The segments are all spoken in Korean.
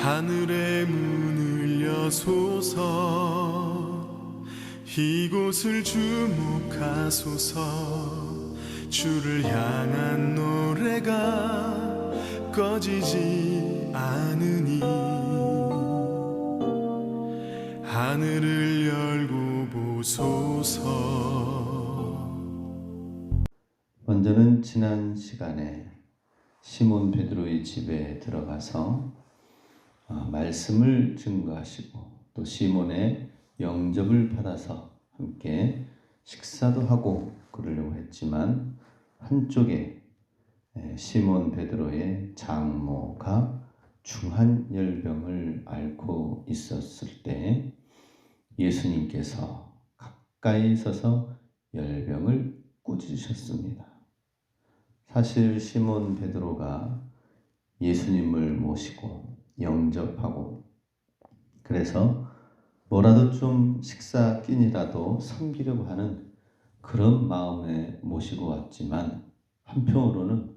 하늘의 문을 여소서, 이곳을 주목하소서. 주를 향한 노래가 꺼지지 않으니 하늘을 열고 보소서. 먼저는 지난 시간에 시몬 베드로의 집에 들어가서 말씀을 증거하시고 또 시몬의 영접을 받아서 함께 식사도 하고 그러려고 했지만, 한쪽에 시몬 베드로의 장모가 중한열병을 앓고 있었을 때 예수님께서 가까이 서서 열병을 꾸짖으셨습니다. 사실 시몬 베드로가 예수님을 모시고 영접하고, 그래서 뭐라도 좀 식사 끼니라도 섬기려고 하는 그런 마음에 모시고 왔지만, 한편으로는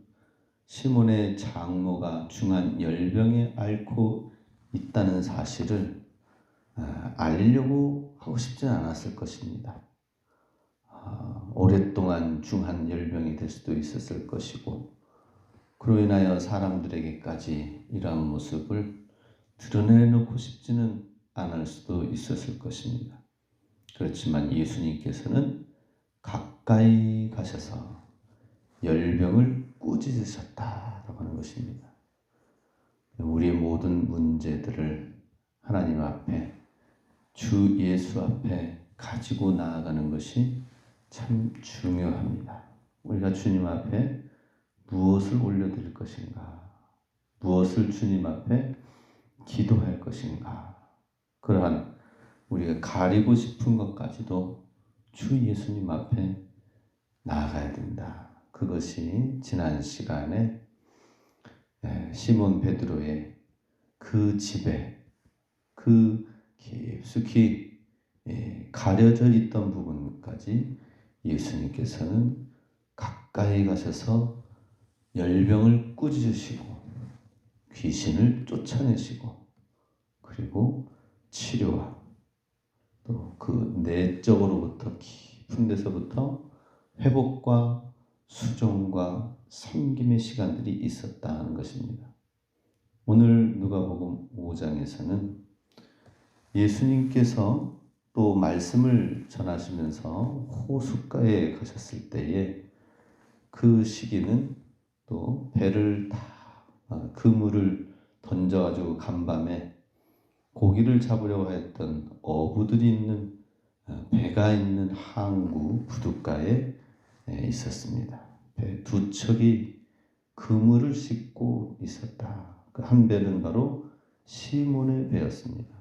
시몬의 장모가 중한 열병에 앓고 있다는 사실을 알리려고 하고 싶지는 않았을 것입니다. 오랫동안 중한 열병이 될 수도 있었을 것이고, 그로 인하여 사람들에게까지 이러한 모습을 드러내놓고 싶지는 않을 수도 있었을 것입니다. 그렇지만 예수님께서는 가까이 가셔서 열병을 꾸짖으셨다라고 하는 것입니다. 우리의 모든 문제들을 하나님 앞에, 주 예수 앞에 가지고 나아가는 것이 참 중요합니다. 우리가 주님 앞에 무엇을 올려드릴 것인가, 무엇을 주님 앞에 기도할 것인가, 그러한 우리가 가리고 싶은 것까지도 주 예수님 앞에 나아가야 된다. 그것이 지난 시간에 시몬 베드로의 그 집에 그 깊숙이 가려져 있던 부분까지 예수님께서는 가까이 가셔서 열병을 꾸짖으시고 귀신을 쫓아내시고, 그리고 치료와 또 그 내적으로부터 깊은 데서부터 회복과 수종과 섬김의 시간들이 있었다는 것입니다. 오늘 누가복음 5장에서는 예수님께서 또 말씀을 전하시면서 호숫가에 가셨을 때에 그 시기는 또 배를 다 그물을 던져가지고 간밤에 고기를 잡으려고 했던 어부들이 있는 배가 있는 항구 부둣가에 있었습니다. 배 두 척이 그물을 싣고 있었다. 그 한 배는 바로 시몬의 배였습니다.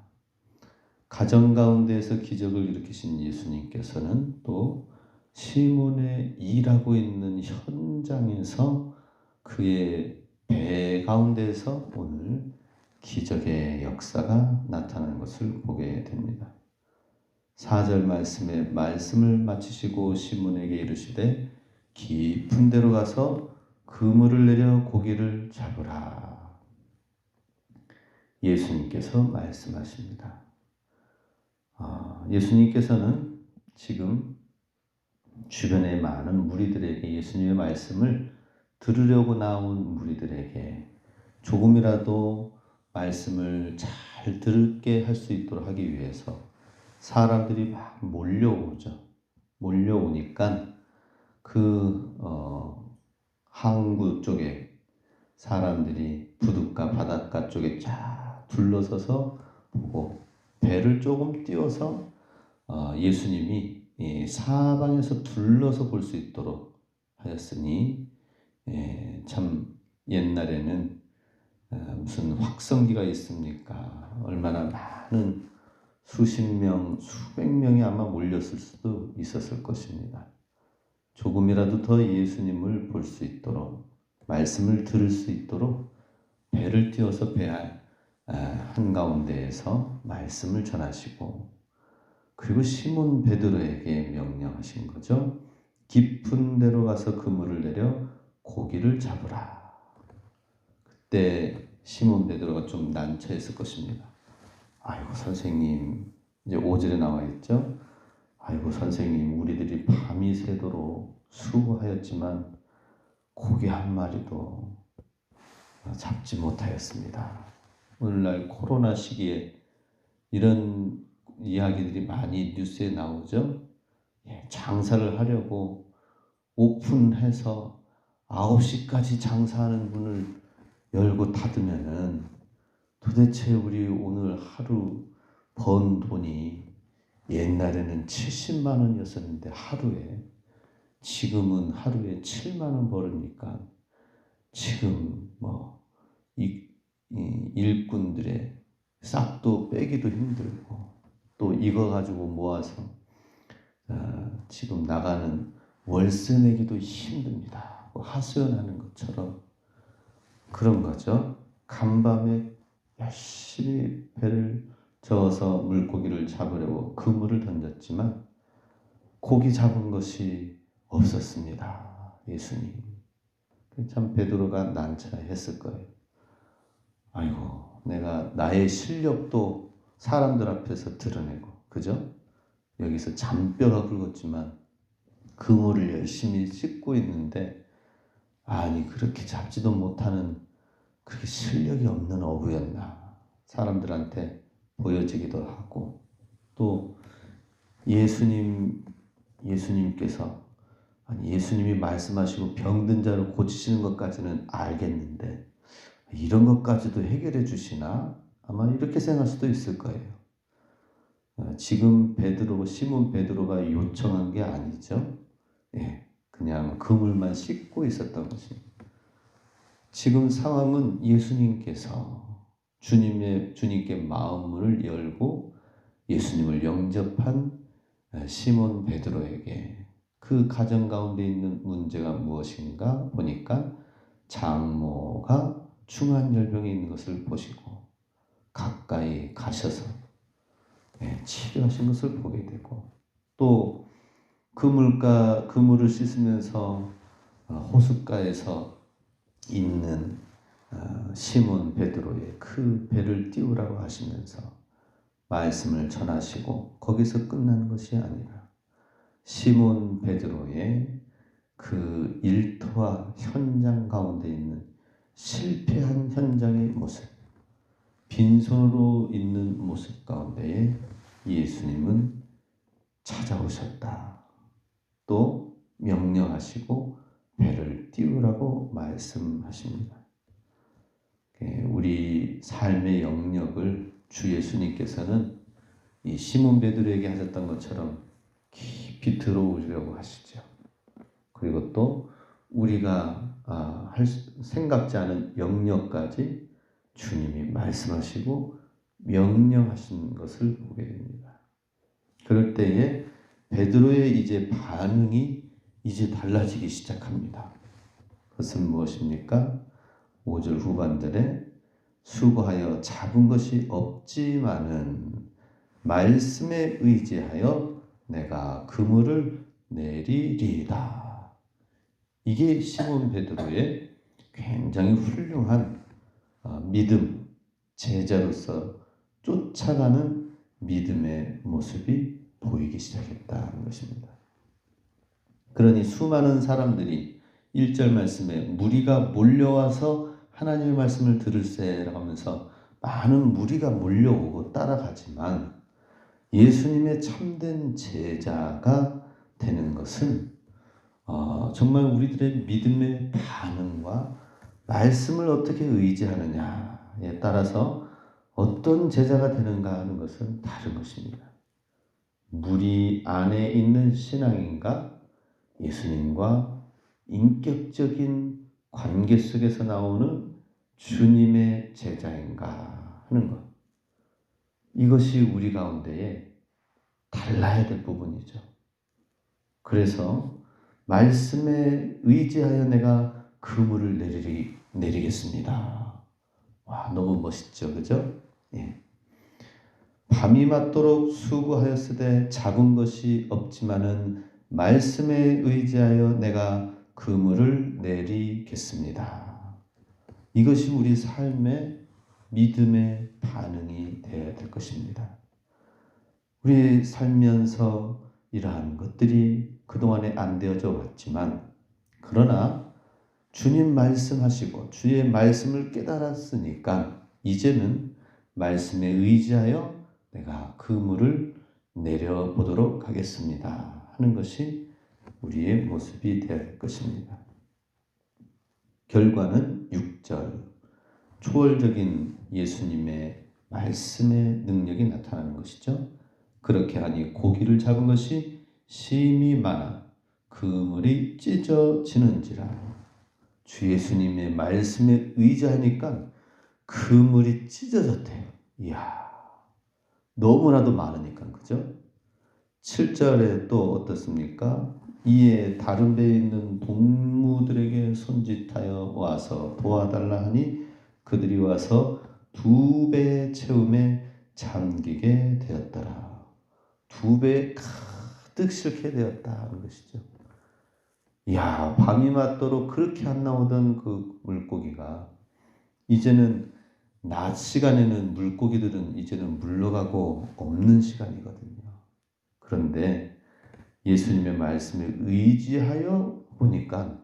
가정 가운데에서 기적을 일으키신 예수님께서는 또 시몬의 일하고 있는 현장에서 그의 배 가운데에서 오늘 기적의 역사가 나타나는 것을 보게 됩니다. 4절 말씀에 말씀을 마치시고 시몬에게 이르시되 깊은 데로 가서 그물을 내려 고기를 잡으라. 예수님께서 말씀하십니다. 예수님께서는 지금 주변의 많은 무리들에게, 예수님의 말씀을 들으려고 나온 무리들에게 조금이라도 말씀을 잘 듣게 할 수 있도록 하기 위해서 사람들이 막 몰려오죠. 몰려오니까 그 항구 쪽에 사람들이 부둣가 바닷가 쪽에 쫙 둘러서서 보고, 배를 조금 띄워서 예수님이 사방에서 둘러서 볼 수 있도록 하였으니, 참 옛날에는 무슨 확성기가 있습니까? 얼마나 많은 수십 명, 수백 명이 아마 몰렸을 수도 있었을 것입니다. 조금이라도 더 예수님을 볼 수 있도록, 말씀을 들을 수 있도록 배를 띄워서 배 한가운데에서 말씀을 전하시고, 그리고 시몬 베드로에게 명령하신 거죠. 깊은 데로 가서 그물을 내려 고기를 잡으라. 그때 시몬 베드로가 좀 난처했을 것입니다. 아이고 선생님, 이제 5절에 나와 있죠. 아이고 선생님, 우리들이 밤이 새도록 수고하였지만 고기 한 마리도 잡지 못하였습니다. 오늘날 코로나 시기에 이런 이야기들이 많이 뉴스에 나오죠. 장사를 하려고 오픈해서 9시까지 장사하는 문을 열고 닫으면은 도대체 우리 오늘 하루 번 돈이 옛날에는 70만 원이었었는데 하루에, 지금은 하루에 7만 원 벌으니까 지금 이 일꾼들의 싹도 빼기도 힘들고, 또 이거 가지고 모아서 지금 나가는 월세 내기도 힘듭니다. 하소연하는 것처럼 그런 거죠. 간밤에 열심히 배를 저어서 물고기를 잡으려고 그물을 던졌지만 고기 잡은 것이 없었습니다. 예수님. 참 베드로가 난처했을 거예요. 아이고, 내가 나의 실력도 사람들 앞에서 드러내고, 그죠? 여기서 잔뼈가 굵었지만 그물을 열심히 씻고 있는데, 아니 그렇게 잡지도 못하는 그렇게 실력이 없는 어부였나 사람들한테 보여지기도 하고, 또 예수님께서, 아니 예수님이 말씀하시고 병든 자를 고치시는 것까지는 알겠는데 이런 것까지도 해결해 주시나? 아마 이렇게 생각할 수도 있을 거예요. 지금 시몬 베드로가 요청한 게 아니죠. 그냥 그물만 씻고 있었던 것입니다. 지금 상황은 예수님께서 주님께 마음문을 열고 예수님을 영접한 시몬 베드로에게 그 가정 가운데 있는 문제가 무엇인가 보니까 장모가 중환열병에 있는 것을 보시고 가까이 가셔서 치료하신 것을 보게 되고, 또 그물을 씻으면서 호숫가에서 있는 시몬 베드로의 그 배를 띄우라고 하시면서 말씀을 전하시고, 거기서 끝나는 것이 아니라 시몬 베드로의 그 일터와 현장 가운데 있는 실패한 현장의 모습, 빈손으로 있는 모습 가운데에 예수님은 찾아오셨다. 또 명령하시고 배를 띄우라고 말씀하십니다. 우리 삶의 영역을 주 예수님께서는 이 시몬 베드로에게 하셨던 것처럼 깊이 들어오려고 하시죠. 그리고 또 우리가 생각지 않은 영역까지 주님이 말씀하시고 명령하신 것을 보게 됩니다. 그럴 때에 베드로의 이제 반응이 이제 달라지기 시작합니다. 그것은 무엇입니까? 5절 후반절에 수고하여 잡은 것이 없지만은 말씀에 의지하여 내가 그물을 내리리이다. 이게 시몬 베드로의 굉장히 훌륭한 믿음, 제자로서 쫓아가는 믿음의 모습이 보이기 시작했다는 것입니다. 그러니 수많은 사람들이 1절 말씀에 무리가 몰려와서 하나님의 말씀을 들을세라고 하면서 많은 무리가 몰려오고 따라가지만 예수님의 참된 제자가 되는 것은 정말 우리들의 믿음의 반응과 말씀을 어떻게 의지하느냐에 따라서 어떤 제자가 되는가 하는 것은 다른 것입니다. 무리 안에 있는 신앙인가, 예수님과 인격적인 관계 속에서 나오는 주님의 제자인가 하는 것, 이것이 우리 가운데에 달라야 될 부분이죠. 그래서 말씀에 의지하여 내가 그물을 내리겠습니다. 와, 너무 멋있죠, 그죠? 밤이 맞도록 수고하였으되 잡은 것이 없지만은 말씀에 의지하여 내가 그물을 내리겠습니다. 이것이 우리 삶의 믿음의 반응이 되어야 될 것입니다. 우리 살면서 이러한 것들이 그동안에 안 되어져 왔지만, 그러나 주님 말씀하시고 주의 말씀을 깨달았으니까 이제는 말씀에 의지하여 내가 그물을 내려보도록 하겠습니다 하는 것이 우리의 모습이 되어야 할 것입니다. 결과는 6절, 초월적인 예수님의 말씀의 능력이 나타나는 것이죠. 그렇게 하니 고기를 잡은 것이 심히 많아 그물이 찢어지는지라. 주 예수님의 말씀에 의지하니까 그물이 찢어졌대요. 이야, 너무나도 많으니까, 그죠? 7절에 또 어떻습니까? 이에 다른 배에 있는 동무들에게 손짓하여 와서 도와달라 하니 그들이 와서 2배 채움에 잠기게 되었더라. 2배 가득 싣게 되었다는 것이죠. 이야, 밤이 맞도록 그렇게 안 나오던 그 물고기가 이제는 낮 시간에는 물고기들은 이제는 물러가고 없는 시간이거든요. 그런데 예수님의 말씀에 의지하여 보니까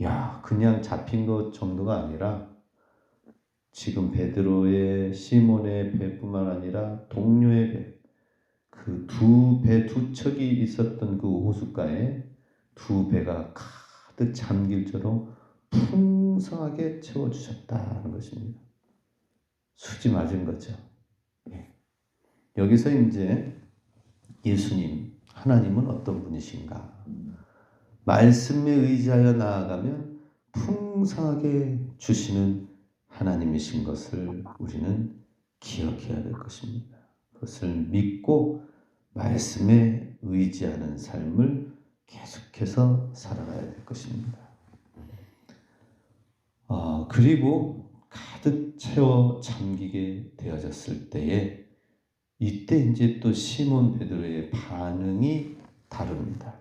야, 그냥 잡힌 것 정도가 아니라 지금 베드로의 시몬의 배뿐만 아니라 동료의 배, 그 2배 2척이 있었던 그 호숫가에 2배가 가득 잠길 정도로 풍성하게 채워주셨다는 것입니다. 수지 맞은 거죠. 여기서 이제 예수님, 하나님은 어떤 분이신가? 말씀에 의지하여 나아가면 풍성하게 주시는 하나님이신 것을 우리는 기억해야 될 것입니다. 그것을 믿고 말씀에 의지하는 삶을 계속해서 살아가야 될 것입니다. 그리고 가득 채워 잠기게 되어졌을 때에 이때 이제 또 시몬 베드로의 반응이 다릅니다.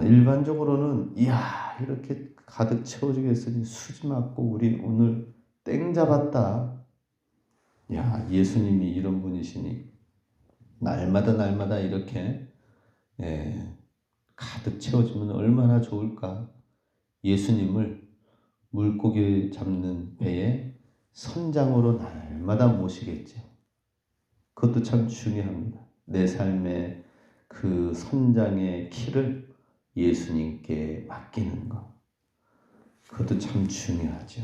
일반적으로는 이야, 이렇게 가득 채워지게 했으니 수지 맞고 우리 오늘 땡 잡았다. 야, 예수님이 이런 분이시니 날마다 이렇게 가득 채워지면 얼마나 좋을까. 예수님을 물고기 잡는 배에 선장으로 날마다 모시겠죠. 그것도 참 중요합니다. 내 삶의 그 선장의 키를 예수님께 맡기는 것, 그것도 참 중요하죠.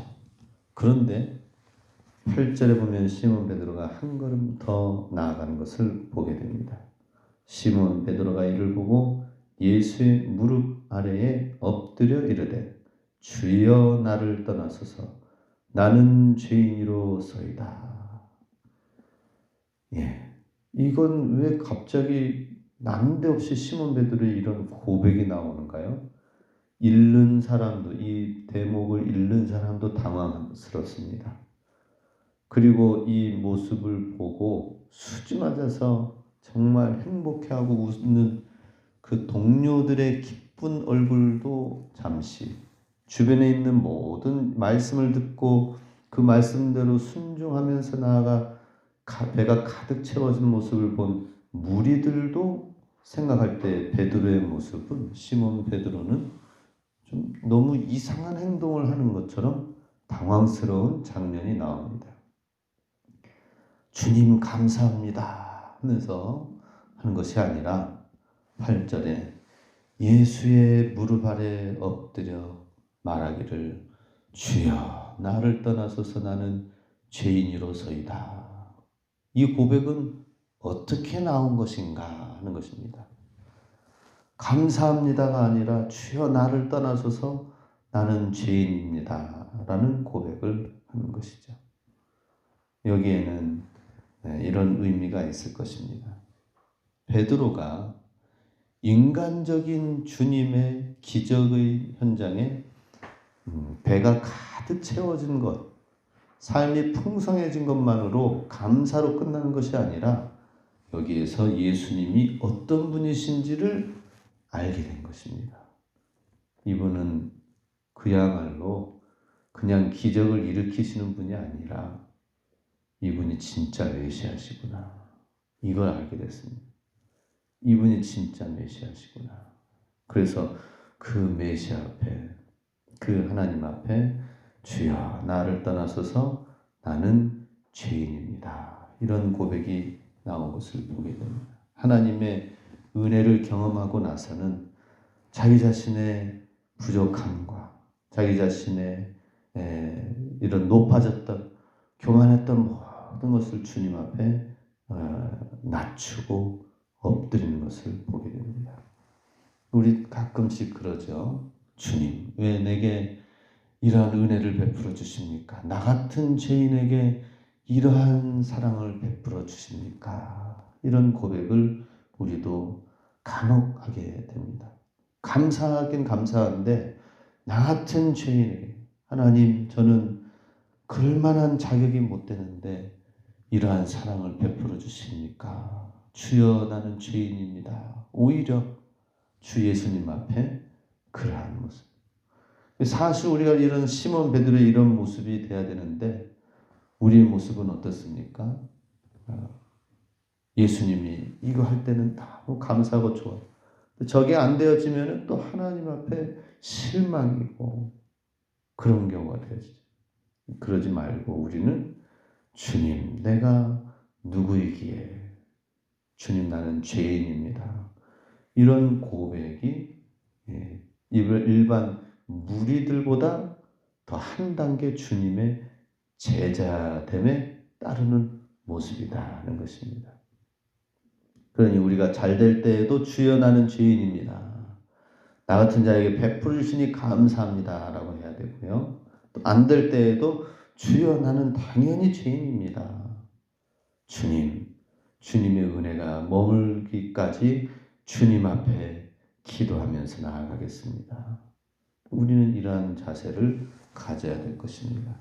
그런데 8절에 보면 시몬 베드로가 한 걸음 더 나아가는 것을 보게 됩니다. 시몬 베드로가 이를 보고 예수의 무릎 아래에 엎드려 이르되 주여 나를 떠나소서 나는 죄인이로소이다. 이건 왜 갑자기 난데없이 시몬 베드로의 이런 고백이 나오는가요? 잃는 사람도, 이 대목을 잃는 사람도 당황스럽습니다. 그리고 이 모습을 보고 수지 맞아서 정말 행복해하고 웃는 그 동료들의 기쁜 얼굴도 잠시, 주변에 있는 모든 말씀을 듣고 그 말씀대로 순종하면서 나아가 배가 가득 채워진 모습을 본 무리들도 생각할 때 베드로의 모습은, 시몬 베드로는 좀 너무 이상한 행동을 하는 것처럼 당황스러운 장면이 나옵니다. 주님 감사합니다 하면서 하는 것이 아니라 8절에 예수의 무릎 아래 엎드려 말하기를 주여 나를 떠나소서 나는 죄인이로소이다. 이 고백은 어떻게 나온 것인가 하는 것입니다. 감사합니다가 아니라 주여 나를 떠나소서 나는 죄인입니다 라는 고백을 하는 것이죠. 여기에는 이런 의미가 있을 것입니다. 베드로가 인간적인 주님의 기적의 현장에 배가 가득 채워진 것, 삶이 풍성해진 것만으로 감사로 끝나는 것이 아니라 여기에서 예수님이 어떤 분이신지를 알게 된 것입니다. 이분은 그야말로 그냥 기적을 일으키시는 분이 아니라 이분이 진짜 메시아시구나. 이걸 알게 됐습니다. 이분이 진짜 메시아시구나. 그래서 그 메시아 앞에, 그 하나님 앞에 주여 나를 떠나소서 나는 죄인입니다. 이런 고백이 나온 것을 보게 됩니다. 하나님의 은혜를 경험하고 나서는 자기 자신의 부족함과 자기 자신의 이런 높아졌던 교만했던 모든 것을 주님 앞에 낮추고 엎드리는 것을 보게 됩니다. 우리 가끔씩 그러죠. 주님, 왜 내게 이러한 은혜를 베풀어 주십니까? 나 같은 죄인에게 이러한 사랑을 베풀어 주십니까? 이런 고백을 우리도 간혹 하게 됩니다. 감사하긴 감사한데 나 같은 죄인에게 하나님 저는 그럴 만한 자격이 못 되는데 이러한 사랑을 베풀어 주십니까? 주여 나는 죄인입니다. 오히려 주 예수님 앞에 그러한 모습. 사실 우리가 이런 시몬 베드로의 이런 모습이 돼야 되는데 우리의 모습은 어떻습니까? 예수님이 이거 할 때는 너무 감사하고 좋아. 저게 안 되어지면 또 하나님 앞에 실망이고 그런 경우가 되어지죠. 그러지 말고 우리는 주님 내가 누구이기에 주님 나는 죄인입니다. 이런 고백이 일반 무리들보다 더 한 단계 주님의 제자됨에 따르는 모습이다는 것입니다. 그러니 우리가 잘 될 때에도 주여 나는 죄인입니다. 나 같은 자에게 베풀어 주시니 감사합니다 라고 해야 되고요. 또 안 될 때에도 주여 나는 당연히 죄인입니다. 주님의 은혜가 머물기까지 주님 앞에 기도하면서 나아가겠습니다. 우리는 이러한 자세를 가져야 될 것입니다.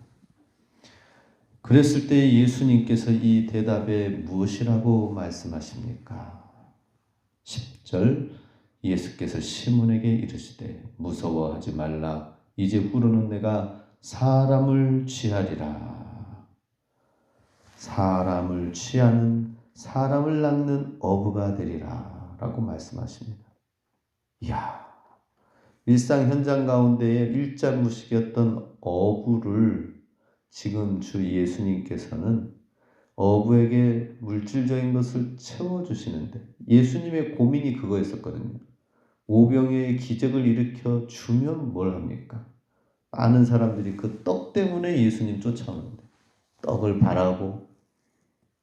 그랬을 때 예수님께서 이 대답에 무엇이라고 말씀하십니까? 10절 예수께서 시몬에게 이르시되 무서워하지 말라. 이제 후로는 내가 사람을 취하리라. 사람을 취하는 사람을 낳는 어부가 되리라 라고 말씀하십니다. 이야, 일상 현장 가운데에 일자무식이었던 어부를 지금 주 예수님께서는 어부에게 물질적인 것을 채워주시는데 예수님의 고민이 그거였었거든요. 오병이어의 기적을 일으켜 주면 뭘 합니까? 많은 사람들이 그 떡 때문에 예수님 쫓아오는데 떡을 바라고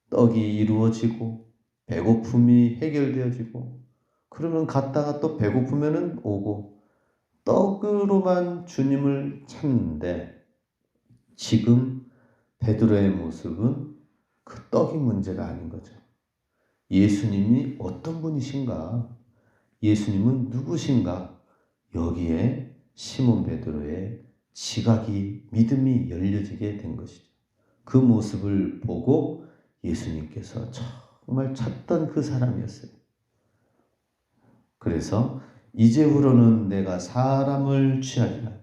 떡이 이루어지고 배고픔이 해결되어지고 그러면 갔다가 또 배고프면은 오고 떡으로만 주님을 찾는데 지금 베드로의 모습은 그 떡이 문제가 아닌 거죠. 예수님이 어떤 분이신가? 예수님은 누구신가? 여기에 시몬 베드로의 지각이 믿음이 열려지게 된 것이죠. 그 모습을 보고 예수님께서 정말 찾던 그 사람이었어요. 그래서 이제후로는 내가 사람을 취하리라.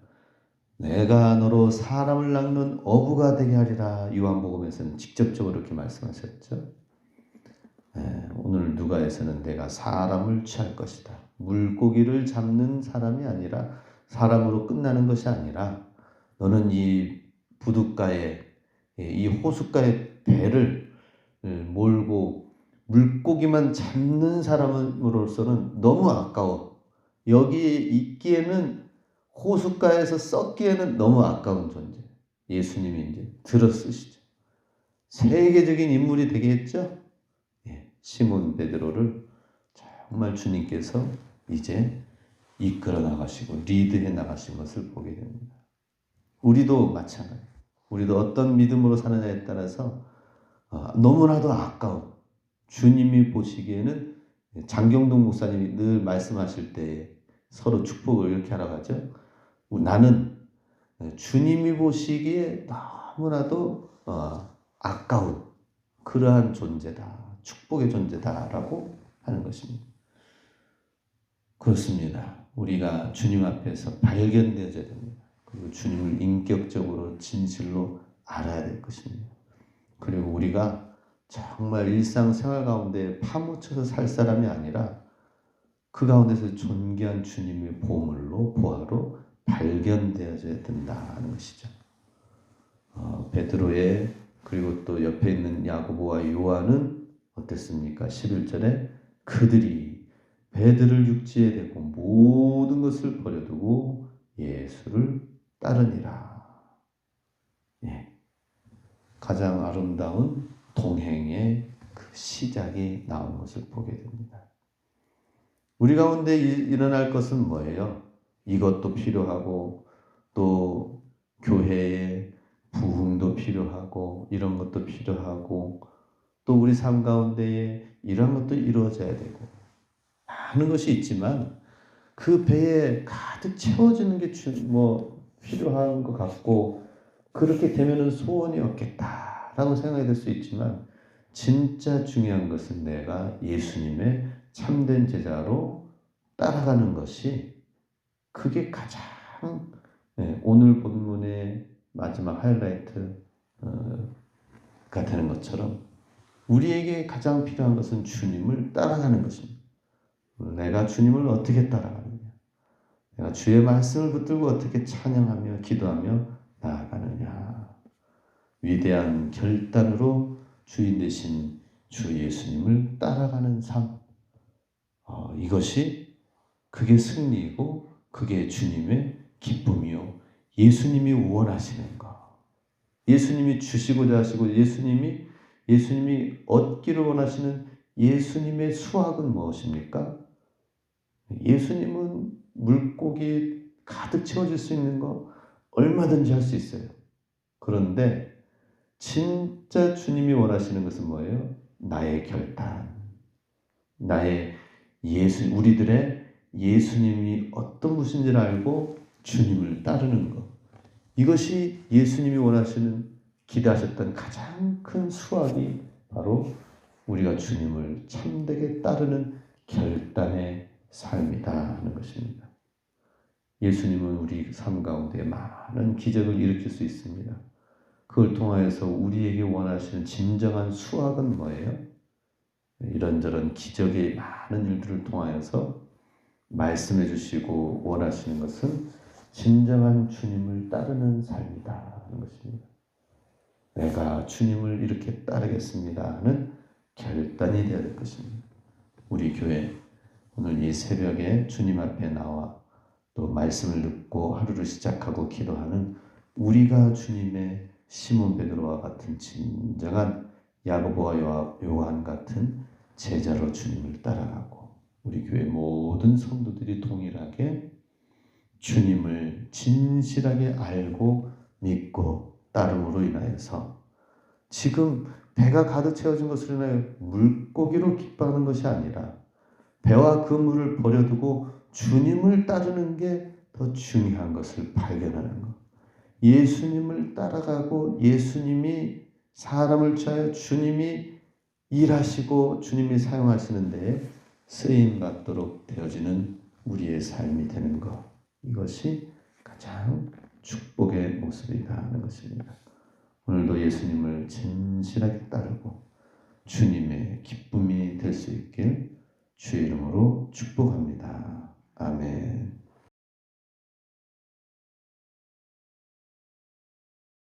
내가 너로 사람을 낳는 어부가 되게 하리라. 요한복음에서는 직접적으로 이렇게 말씀하셨죠. 오늘 누가에서는 내가 사람을 취할 것이다. 물고기를 잡는 사람이 아니라 사람으로 끝나는 것이 아니라 너는 이 부둣가에 이 호숫가에 배를 몰고 물고기만 잡는 사람으로서는 너무 아까워. 여기에 있기에는 호숫가에서 썩기에는 너무 아까운 존재. 예수님이 이제 들어쓰시죠. 세계적인 인물이 되겠죠. 시몬 베드로를 정말 주님께서 이제 이끌어 나가시고 리드해 나가신 것을 보게 됩니다. 우리도 마찬가지예요. 우리도 어떤 믿음으로 사느냐에 따라서 너무나도 아까운 주님이 보시기에는 장경동 목사님이 늘 말씀하실 때 서로 축복을 이렇게 하라고 하죠. 나는 주님이 보시기에 너무나도 아까운 그러한 존재다. 축복의 존재다라고 하는 것입니다. 그렇습니다. 우리가 주님 앞에서 발견되어져야 됩니다. 그리고 주님을 인격적으로 진실로 알아야 될 것입니다. 그리고 우리가 정말 일상생활 가운데 파묻혀서 살 사람이 아니라 그 가운데서 존귀한 주님의 보물로 보화로 발견되어져야 된다는 것이죠. 베드로의 그리고 또 옆에 있는 야고보와 요한은 어땠습니까? 11절에 그들이 배들을 육지에 대고 모든 것을 버려두고 예수를 따르니라. 예. 가장 아름다운 동행의 그 시작이 나온 것을 보게 됩니다. 우리 가운데 일어날 것은 뭐예요? 이것도 필요하고 또 교회에 부흥도 필요하고 이런 것도 필요하고 또 우리 삶 가운데에 이런 것도 이루어져야 되고 많은 것이 있지만 그 배에 가득 채워지는 게 필요한 것 같고 그렇게 되면은 소원이 없겠다라고 생각이 될 수 있지만 진짜 중요한 것은 내가 예수님의 참된 제자로 따라가는 것이 그게 가장 오늘 본문의 마지막 하이라이트가 되는 것처럼 우리에게 가장 필요한 것은 주님을 따라가는 것입니다. 내가 주님을 어떻게 따라가느냐, 내가 주의 말씀을 붙들고 어떻게 찬양하며 기도하며 나아가느냐, 위대한 결단으로 주인 되신 주 예수님을 따라가는 삶, 이것이 그게 승리이고 그게 주님의 기쁨이요 예수님이 원하시는 것, 예수님이 주시고자 하시고 예수님이 얻기를 원하시는 예수님의 수확은 무엇입니까? 예수님은 물고기 가득 채워질 수 있는 거 얼마든지 할 수 있어요. 그런데 진짜 주님이 원하시는 것은 뭐예요? 나의 결단, 우리들의 예수님이 어떤 분인지를 알고 주님을 따르는 것. 이것이 예수님이 원하시는, 기대하셨던 가장 큰 수확이 바로 우리가 주님을 참되게 따르는 결단의 삶이다 하는 것입니다. 예수님은 우리 삶 가운데 많은 기적을 일으킬 수 있습니다. 그걸 통하여서 우리에게 원하시는 진정한 수확은 뭐예요? 이런저런 기적의 많은 일들을 통하여서 말씀해 주시고 원하시는 것은 진정한 주님을 따르는 삶이다 하는 것입니다. 내가 주님을 이렇게 따르겠습니다 하는 결단이 되어야 될 것입니다. 우리 교회 오늘 이 새벽에 주님 앞에 나와 또 말씀을 듣고 하루를 시작하고 기도하는 우리가 주님의 시몬 베드로와 같은 진정한 야고보와 요한 같은 제자로 주님을 따라가고 우리 교회 모든 성도들이 동일하게 주님을 진실하게 알고 믿고 따름으로 인하여서 지금 배가 가득 채워진 것으로 인하여 물고기로 기뻐하는 것이 아니라 배와 그 물을 버려두고 주님을 따르는 게 더 중요한 것을 발견하는 것. 예수님을 따라가고 예수님이 사람을 취하여 주님이 일하시고 주님이 사용하시는 데에 쓰임받도록 되어지는 우리의 삶이 되는 것. 이것이 가장 축복의 모습이다 하는 것입니다. 오늘도 예수님을 진실하게 따르고 주님의 기쁨이 될 수 있길 주의 이름으로 축복합니다. 아멘.